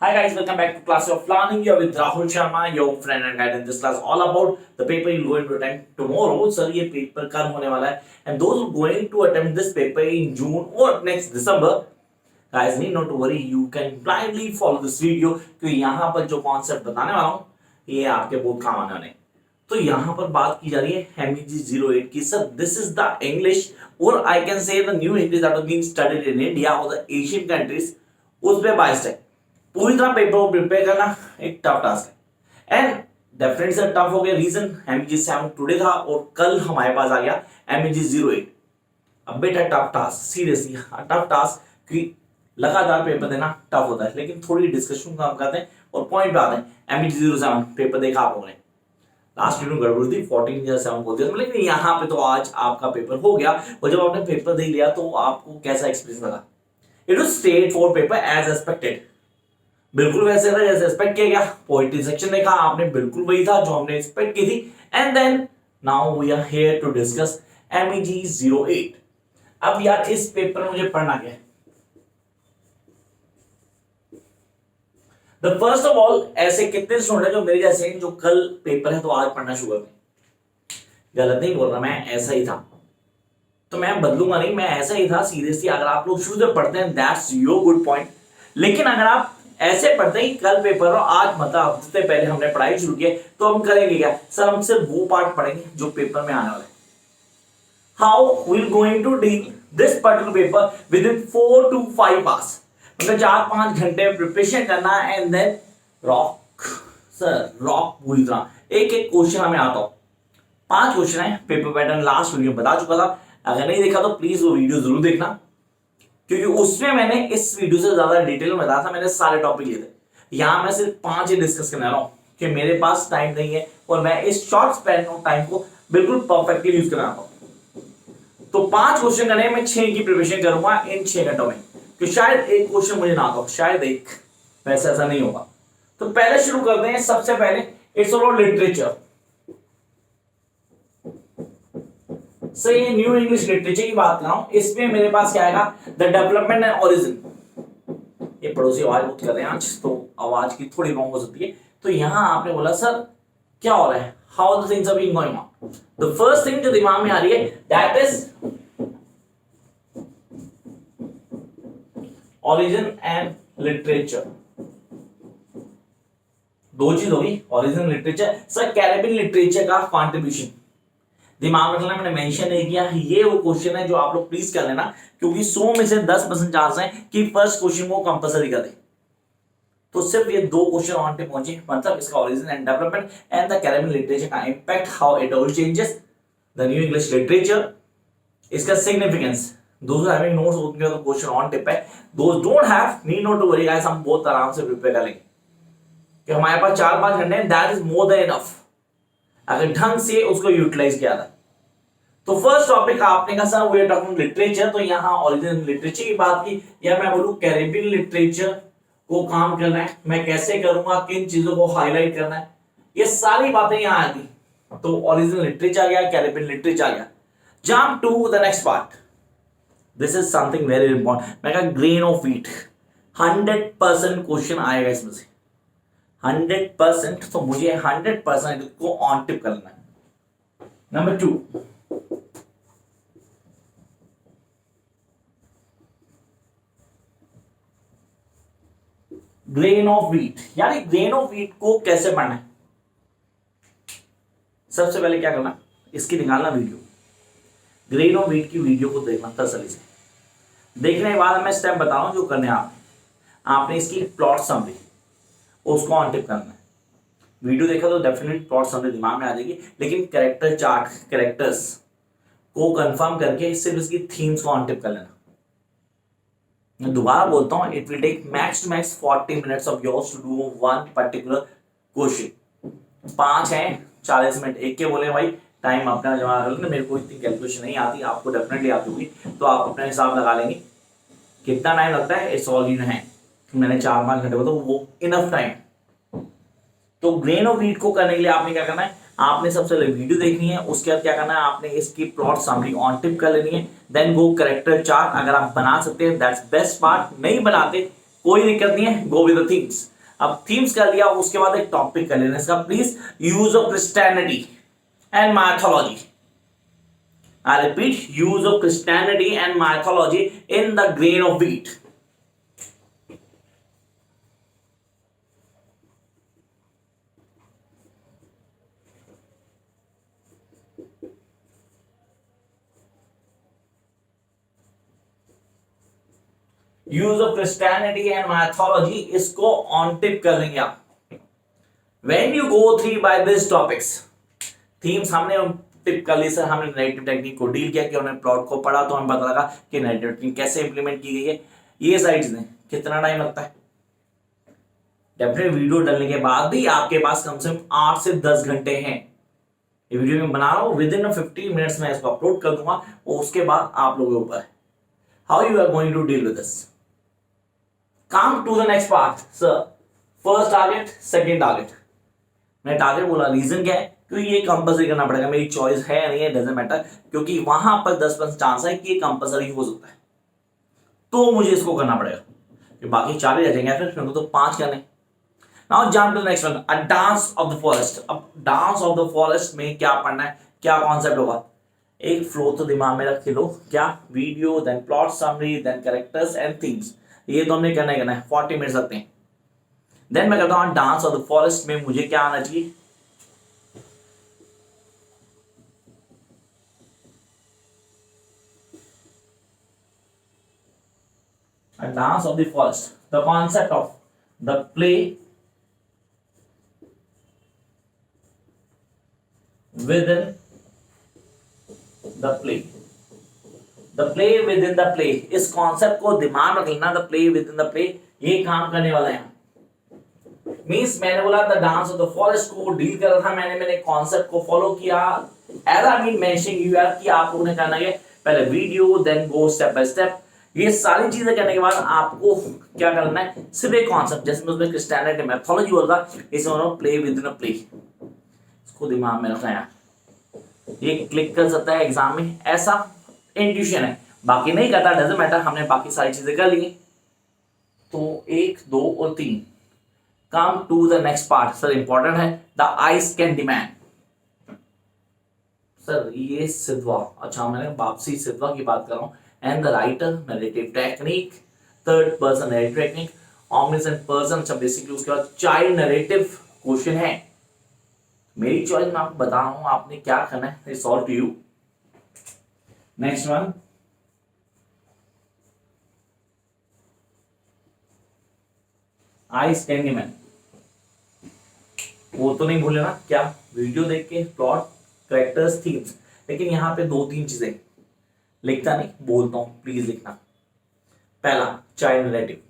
Hi guys, welcome back to class of planning. You're with Rahul Sharma, your friend and guide in this class all about the paper you'll going to attempt tomorrow. Sir, ये paper कल होने वाला है and those who going to attempt this paper in June or next December, guys need not to worry. You can blindly follow this video क्योंकि यहाँ पर जो concept बताने वाला हूँ ये आपके बहुत काम आने वाले हैं. तो यहाँ पर बात की जा रही है MEG 08 की. Sir this is the English और I can say the new English that was being studied in India और द एशियन कंट्रीज उस पे बेस्ड है. पूरी तरह पेपर को प्रिपेयर करना एक टफ टास्क है एंड डेफिनेटली से टफ हो गया. रीजन MEG 7 टुडे था और कल हमारे पास आ गया MEG 08. अब बेटा tough task, seriously tough task कि लगातार पेपर देना टफ होता है, लेकिन थोड़ी डिस्कशन हम करते हैं और पॉइंट पे आते हैं. MEG 07 पेपर देखा आप लोगों ने, लास्ट वीडियो गड़बड़ थी 14 या 7 बोल दिया, लेकिन यहाँ पे तो आज आपका पेपर हो गया. और जब आपने पेपर दे लिया तो आपको कैसा एक्सपीरियंस लगा? It was straightforward paper as expected, बिल्कुल वैसे था जैसे एक्सपेक्ट किया गया. पोएट्री सेक्शन देखा आपने, बिल्कुल वही था जो हमने एक्सपेक्ट की थी. And then now we are here to discuss MEG 08. अब यार इस पेपर में मुझे पढ़ना क्या है? द फर्स्ट ऑफ ऑल ऐसे कितने स्टूडेंट जो मेरे जैसे हैं जो कल पेपर है तो आज पढ़ना शुरू करें? गलत नहीं बोल रहा, मैं ऐसा ही था तो मैं बदलूंगा नहीं, मैं ऐसा ही था. सीरियसली अगर आप लोग शुरू से पढ़ते हैं दैट्स योर गुड पॉइंट, लेकिन अगर आप ऐसे पढ़ते हैं कल पेपर और आज मतलब हफ्ते पहले हमने पढ़ाई शुरू की तो हम करेंगे क्या? सर हम सिर्फ वो पार्ट पढ़ेंगे जो पेपर में आने वाला है. How we going to deal this particular paper within 4 to 5 hours, मतलब 4-5 घंटे प्रिपरेशन करना and then rock. Sir rock पूरी तरह एक एक क्वेश्चन हमें आता हो. 5 क्वेश्चन है, पेपर पैटर्न लास्ट वीडियो में बता चुका था. अगर नहीं देखा तो प्लीज वो वीडियो जरूर देखना, क्योंकि उसमें मैंने इस वीडियो से ज्यादा डिटेल में बताया था. मैंने सारे टॉपिक लिए थे. यहां मैं सिर्फ 5 ही डिस्कस करने वाला हूं कि मेरे पास टाइम नहीं है और मैं इस शॉर्ट स्पैन ऑफ टाइम को बिल्कुल परफेक्टली यूज करना चाहता हूं. तो 5 क्वेश्चन करने मैं 6 की प्रिपरेशन करूंगा इन 6 घंटों में, कि शायद एक क्वेश्चन मुझे ना आता हो, शायद एक, वैसे ऐसा नहीं होगा. तो पहले शुरू करते हैं. सबसे पहले इट्स अबाउट लिटरेचर. सो ये न्यू इंग्लिश लिटरेचर की बात कर रहा हूं. इसमें मेरे पास क्या आएगा? The development and origin. ये पड़ोसी आवाज बहुत कर रहे हैं आज, तो आवाज की थोड़ी रॉन्ग हो सकती है. तो यहां आपने बोला सर क्या हो रहा है, how the things are being going on. The first thing जो दिमाग में आ रही है that is origin and literature. दो चीज होगी, origin literature. Sir Caribbean literature का कंट्रीब्यूशन दिमाग में रखना, मैंने मेंशन नहीं किया. ये वो क्वेश्चन है जो आप लोग प्लीज कर लेना, क्योंकि 100 में से 10% चांस है कि फर्स्ट क्वेश्चन को कंपलसरी कर दे. तो सिर्फ ये 2 क्वेश्चन ऑन पे पहुंचे, मतलब इसका origin and development and the Caribbean literature का impact, how it all changes the new English literature, इसका सिग्निफिकेंस. दोस्त हैविंग नोट्स उनके तो क्वेश्चन ऑन टिप है. दोस्त don't have need not to worry guys, हम बहुत आराम से प्रिपेयर कर लेंगे कि हमारे पास 4-5 घंटे हैं, that is more than enough अगर ढंग से उसको यूटिलाइज किया था. तो फर्स्ट टॉपिक आपने कहा sir we are talking literature, तो यहां ओरिजिनल लिटरेचर की बात की, या मैं बोलूं कैरेबियन लिटरेचर को काम करना है, मैं कैसे करूंगा, किन चीजों को हाईलाइट करना है, ये सारी बातें यहां आ गई. तो ओरिजिनल लिटरेचर आ गया, कैरेबियन लिटरेचर आ गया. Jump to the next part. This is something very important. मैं कहा ग्रेन ऑफ व्हीट. 100% क्वेश्चन आएगा इसमें से, 100%. तो मुझे 100% को ऑन टिप करना है. Number 2, grain of wheat. यानी ग्रेन ऑफ व्हीट को कैसे पढ़ना है? सबसे पहले क्या करना, इसकी निकालना वीडियो. ग्रेन ऑफ व्हीट की वीडियो को देखना तसल्ली से. देखने के बाद मैं स्टेप बता रहा हूं जो करने आपने इसकी प्लॉट समरी उसको ऑन टिप करना है. वीडियो देखा तो डेफिनेट प्लॉट समरी दिमाग में आ जाएगी, लेकिन कैरेक्टर चार्ट, कैरेक्टर्स को कंफर्म करके सिर्फ इसकी थीम्स को ऑन टिप कर लेना. मैं दोबारा बोलता हूं, it will take max to max 40 minutes of yours to do one particular question. 5 है 40 मिनट एक के बोले भाई, टाइम अपना जमा कर लेना. मेरे को इतनी कैलकुलेशन नहीं आती, आपको डेफिनेटली आती होगी, तो आप अपना हिसाब लगा लेंगे कितना टाइम लगता है. इट्स ऑल इन है, मैंने 4-5 घंटे बताओ वो इनफ टाइम. तो ग्रेन ऑफ व्हीट को करने के लिए आपने क्या करना है, आपने सबसे पहले वीडियो देखनी है. उसके बाद क्या करना है, आपने इसकी प्लॉट समरी ऑन टिप कर लेनी है. Then go character chart. अगर आप बना सकते हैं दैट्स बेस्ट पार्ट, नहीं बनाते कोई दिक्कत नहीं है, गो विद द थीम्स। अब थीम्स कर लिया, उसके बाद एक टॉपिक कर लेना इसका please, use of Christianity and mythology. I repeat, use of Christianity and mythology in the grain of wheat. Use of Christianity and mythology, इसको ऑन टिप कर लेंगे आप। When you go three by this topics, themes हमने tip कर ली sir, हमने narrative technique को deal किया कि हमने प्लॉट को पढ़ा तो हमें पता लगा कि नैरेटिव टेक्निक कैसे इंप्लीमेंट की गई है। ये सारी चीजें कितना टाइम लगता है, डेफिनेट वीडियो डालने के बाद भी आपके पास कम से कम 8 से 10 घंटे हैं। ये वीडियो मैं बना रहा हूँ, विद इन 15 मिनट्स में इसको अपलोड कर दूंगा और उसके बाद आप लोगों के ऊपर है how you are going to deal with this. Come to the next part sir, first target second target. मैं टारगेट बोला, रीजन क्या है, क्योंकि ये कंपलसरी करना पड़ेगा, मेरी चॉइस है नहीं है, डजंट मैटर, क्योंकि वहां पर 10% चांस है कि ये कंपलसरी हो सकता है, तो मुझे इसको करना पड़ेगा। कि बाकी 4 ही रह जाएंगे, फिर मेरे को तो 5 करने। Now jump to the next one, a dance of the forest. अब डांस ऑफ द फॉरेस्ट में क्या पढ़ना है, क्या कॉन्सेप्ट होगा, एक फ्लो तो दिमाग में रख के लो, क्या, video, then plot summary, then characters and themes. ये तो हमने करना है 40 मिनट्स लगते हैं। देन मैं कहता हूँ डांस ऑफ द फॉरेस्ट में मुझे क्या आना चाहिए, a dance of the forest, the concept of the play within the play, the play within the play, इस कॉन्सेप्ट को दिमाग में रखना, the play within the play, ये काम करने वाला है। मींस मैंने बोला the dance of the forest को डील कर रहा था, मैंने कॉन्सेप्ट को फॉलो किया, as I mean mentioning you यार कि आप लोगों ने करना है पहले video, then go step by step. ये सारी चीजें करने के बाद आपको क्या करना है, सिर्फ एक कॉन्सेप्ट, जैसे उसमें क्रिस्टियनिटी मैथोलॉजी होगा, इसमें play with in a play, इसको दिमाग में रखना है। ये क्लिक कर सकता है एग्जाम में, ऐसा इंट्यूशन है, बाकी नहीं करता, डजंट मैटर, हमने बाकी सारी चीजें कर ली। तो 1, 2 और 3। Come to the next part sir, important है, द आइस कैंडीमैन। सर ये सिद्धवा, अच्छा मैंने वापसी सिद्धवा की बात कर रहा हूँ। And the writer, narrative technique, third person narrative technique, omniscient person, अच्छा बेसिकली उसके बाद चाइल्ड नैरेटिव क्वेश्चन है। मेरी चॉइस मैं आपको बता रहा हूँ, आपने क्या करना है, it's all to you. Next one, ice candyman, वो तो नहीं भूले ना, क्या, वीडियो देख के प्लॉट, कैरेक्टर्स, थीम्स। लेकिन यहाँ पे 2-3 चीजें लिखता नहीं, बोलता हूं, प्लीज लिखना। पहला, child narrative,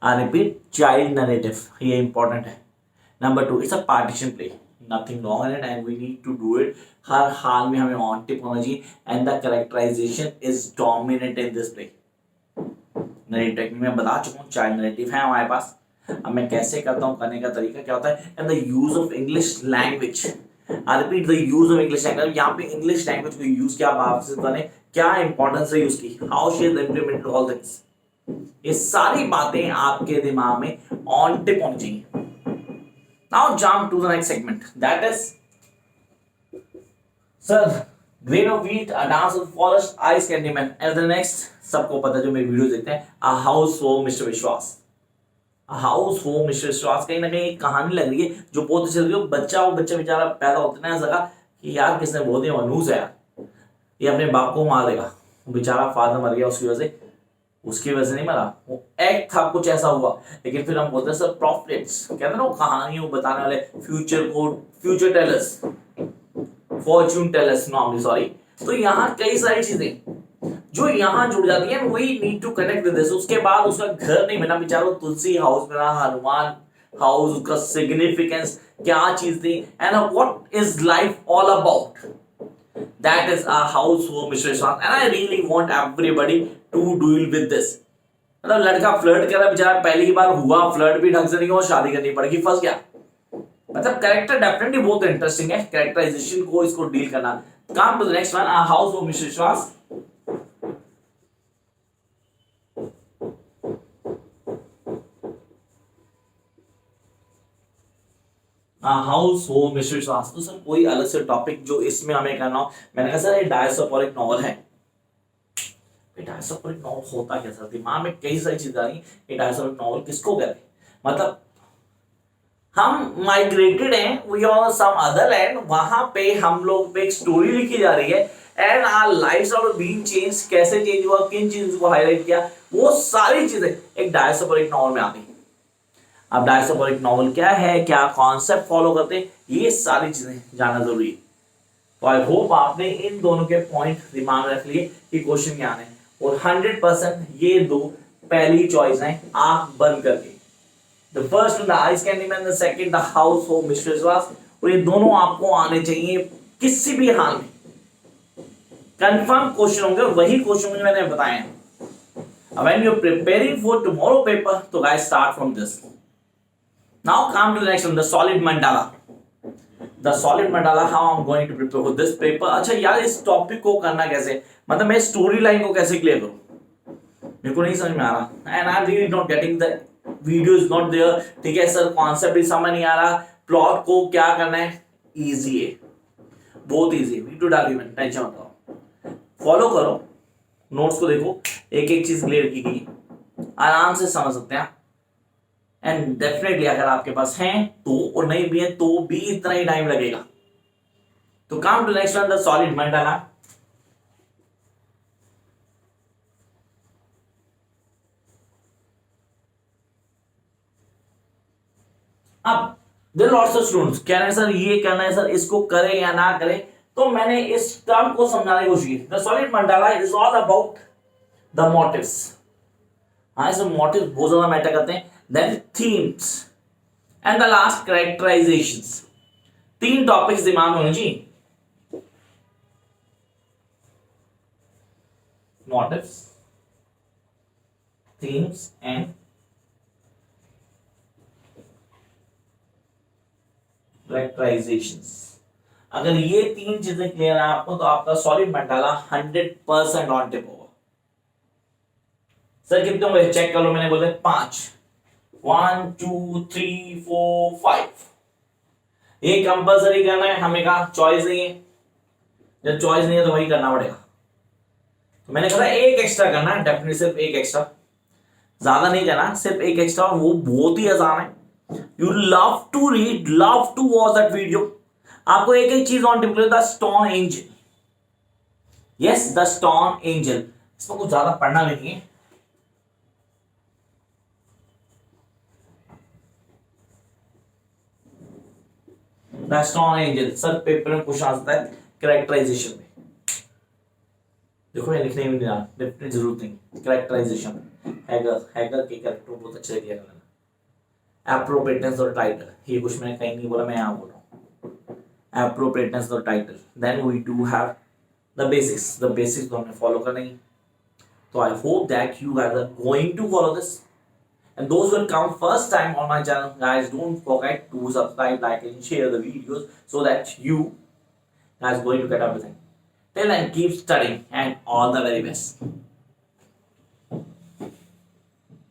I repeat, child narrative, ये इंपॉर्टेंट है। Number 2, it's a partition play, nothing wrong in it and we need to do it, हर हाल में हमें ऑन टिप होना चाहिए। And the characterisation is dominate in this play. Narrative technique में बता चुका हूँ, चाइल्ड नैरेटिव है हमारे पास। अब मैं कैसे करता हूँ, करने का तरीका क्या होता है, and the use of English language, I repeat the use of English language. यहाँ पे इंग्लिश लैंग्वेज को यूज किया, आपने क्या इंपॉर्टेंस है यूज की, how she is implemented all things, ये सारी बातें आपके दिमाग में ऑन टिप होनी चाहिए। Now jump to the next segment, that is sir grain of wheat, a dance of forest, ice candyman. And the next, सबको पता है जो मेरी वीडियो देखते हैं, a house for mister Biswas. House for mister Biswas कहीं ना कहीं एक कहानी लग रही है जो बहुत अच्छी लग रही है। वो बच्चा बेचारा पैदा होता है, ऐसा लगा कि यार किसने बोल दिया, मनूस है यार, ये अपने बाप को मार देगा। बेचारा फादर मर गया उसकी वजह से नहीं मरा, वो एक्ट था, कुछ ऐसा हुआ। लेकिन फिर हम बोलते हैं सर प्रॉफिट्स, कहते हैं ना वो कहानियों बताने वाले, future tellers, fortune tellers, normally sorry. तो यहाँ कई सारी चीजें जो यहाँ जुड़ जाती है, वही need to connect with this. उसके बाद उसका घर नहीं बना बेचारा, तुलसी हाउस बना, हनुमान हाउस, उसका सिग्निफिकेंस क्या चीज थी, and what is life all about, that is a house for mister Biswas. And I really want everybody to deal with this. मतलब लड़का फ्लर्ट कर रहा है बेचारा, पहली बार हुआ, फ्लर्ट भी ढंग से नहीं हुआ, शादी करनी पड़ेगी, फंस गया। मतलब कैरेक्टर डेफिनेटली बहुत इंटरेस्टिंग है, कैरेक्टराइजेशन को इसको डील करना। Come to the next one, a house for mister Biswas. House हो मिस्टर विश्वास, तो सर कोई अलग से टॉपिक जो इसमें हमें करना हो। मैंने कहा सर ये डायस्पोरिक नॉवल है। डायस्पोरिक नॉवल होता क्या सर? दिमाग में कई सारी चीजें आ रही। ये डायस्पोरिक नॉवल किसको कहते हैं? मतलब हम माइग्रेटेड हैं, we are some other land, वहां पे हम लोग पे एक स्टोरी लिखी जा रही है and our lives are being change. कैसे चेंज हुआ, किन चीजों को हाईलाइट किया, वो सारी चीजें एक डायस्पोरिक नॉवल में आती है। अब डायस्पोरिक नॉवल क्या है, क्या कॉन्सेप्ट फॉलो करते हैं, ये सारी चीजें जानना जरूरी है। तो आई होप आपने इन दोनों के पॉइंट दिमाग में रख लिए कि क्वेश्चन क्या आने, और 100% ये दो पहली चॉइस है आंख बंद करके। The first the ice candy man, the second the house हो मिस्टर विश्वास, और ये दोनों आपको आने चाहिए किसी भी हाल में। कंफर्म क्वेश्चन होंगे, वही क्वेश्चन मुझे मैंने बताए हैं। When you're preparing for tomorrow paper, so guys start from this. Now come to the next one, the solid mandala. The solid mandala, how I'm going to prepare for this paper. अच्छा यार इस topic को करना कैसे, मतलब मैं story line को कैसे क्लियर करूं, मेरे को नहीं समझ में आ रहा। And I really not getting the video is not there. ठीक है सर, कॉन्सेप्ट भी समझ नहीं आ रहा, प्लॉट को क्या करना है। इजी है, बहुत इजी है। वीडियो डाली मैंने, टेंशन मत लो, फॉलो करो, नोट्स को देखो, एक एक चीज क्लियर की गई, आराम से समझ सकते हैं। एंड डेफिनेटली अगर आपके पास हैं तो, और नहीं भी है तो भी इतना ही टाइम लगेगा। तो come to next one, the solid mandala. अब देयर लॉट्स ऑफ स्टूडेंट्स कह रहे हैं सर ये करना है, सर इसको करें या ना करें। तो मैंने इस टर्म को समझाने की कोशिश की। The solid mandala is all about the motives. हाँ, इसमें मोटिव बहुत ज्यादा मैटर करते हैं। Then themes and the last characterizations. तीन टॉपिक्स दिमाग में होने चाहिए, मोटिव्स, थीम्स एंड कैरेक्टराइजेशंस। अगर ये तीन चीजें क्लियर है आपको, तो आपका सॉलिड मंडाला 100% ऑन टिप होगा। सर कितने होंगे चेक कर लो, मैंने बोले 5, 1 2 3 4 5। ये कंपलसरी करना है, हमें कहा चॉइस नहीं है। जब चॉइस नहीं है तो वही करना पड़ेगा। तो मैंने कहा एक एक्स्ट्रा करना है, डेफिनेटली सिर्फ एक एक्स्ट्रा, ज्यादा नहीं करना, सिर्फ एक एक्स्ट्रा, और वो बहुत ही आसान है। You love to read, love to watch that video. आपको एक एक चीज on tip, the stone angel. Yes, the stone angel, इसमें कुछ ज्यादा पढ़ना भी नहीं है। The stone angel sir paper में क्वेश्चन आता है कैरेक्टराइजेशन में। देखो मैं लिखने में नहीं रहा, डेफिनेट जरूरत नहीं। कैरेक्टराइजेशन, हैगर के कैरेक्टर बहुत अच्छे से किया करना। एप्रोप्रिएटनेस और टाइटल, ये कुछ मैंने कहीं नहीं बोला, मैं यहाँ बोल रहा हूँ। एप्रोप्रिएटनेस और title, then we do have the basics. The basics तो हमने फॉलो करना ही। तो I hope that you guys are going to follow this, and those will come first time on my channel, guys, don't forget to subscribe, like and share the videos so that you guys going to get everything. Till then, keep studying and all the very best.